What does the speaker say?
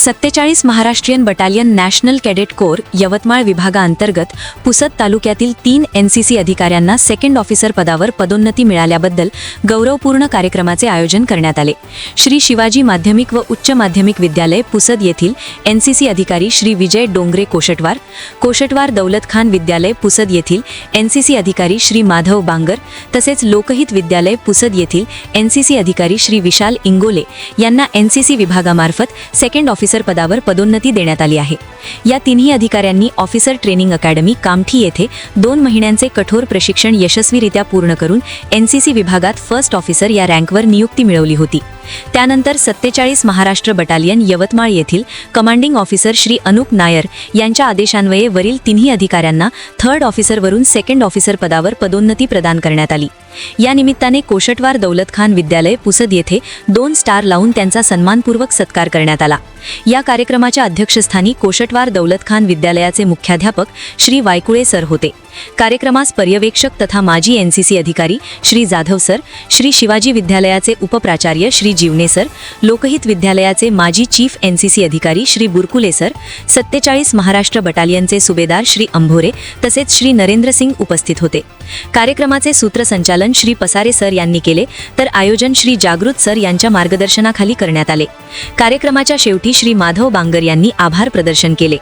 47 Maharashtrian battalion national cadet core Yavatmal विभागाअंतर्गत पुसद तालुक्यातील 3 NCC अधिकाऱ्यांना सेकंड ऑफिसर पदावर पदोन्नती मिळाल्याबद्दल गौरवपूर्ण कार्यक्रमाचे आयोजन करण्यात आले. श्री शिवाजी माध्यमिक व उच्च माध्यमिक विद्यालय पुसद येथील एनसीसी अधिकारी श्री विजय डोंगरे कोशटवार दौलत खान विद्यालय पुसद येथील एनसीसी अधिकारी श्री माधव बांगर तसेच लोकहित विद्यालय पुसद येथील एनसीसी अधिकारी श्री विशाल इंगोले यांना एनसीसी विभागामार्फत सेकंड ऑफिसर पदावर पदोन्नती देण्यात आली आहे. या तिन्ही अधिकाऱ्यांनी ऑफिसर ट्रेनिंग अकॅडमी कामठी येथे 2 महिन्यांचे कठोर प्रशिक्षण यशस्वीरित्या पूर्ण करून एनसीसी विभागात फर्स्ट ऑफिसर या रँकवर नियुक्ती मिळवली होती. त्यानंतर 47 महाराष्ट्र बटालियन यवतमाळ येथील कमांडिंग ऑफिसर श्री अनुप नायर यांच्या आदेशान्वये वरील तिन्ही अधिकाऱ्यांना थर्ड ऑफिसरवरून सेकंड ऑफिसर पदावर पदोन्नती प्रदान करण्यात आली. या निमित्ताने कोशटवार दौलत खान विद्यालय पुसद येथे 2 स्टार लावून त्यांचा सन्मानपूर्वक सत्कार करण्यात आला. या कार्यक्रमाच्या अध्यक्षस्थानी कोशटवार दौलत खान विद्यालयाचे मुख्याध्यापक श्री वायकुळे सर होते. कार्यक्रमास पर्यवेक्षक तथा माजी एनसीसी अधिकारी श्री जाधव सर, श्री शिवाजी विद्यालयाचे उपप्राचार्य श्री जीवने सर, लोकहित विद्यालयाचे माजी चीफ एनसीसी अधिकारी श्री बुरकुले सर, 47 महाराष्ट्र बटालियनचे सुभेदार श्री अंभोरे तसेच श्री नरेंद्र सिंग उपस्थित होते. कार्यक्रमाचे सूत्रसंचालन श्री पसारे सर यांनी केले तर आयोजन श्री जागृत सर यांच्या मार्गदर्शनाखाली करण्यात आले. कार्यक्रमाच्या शेवटी श्री माधव बांगर यांनी आभार प्रदर्शन केले.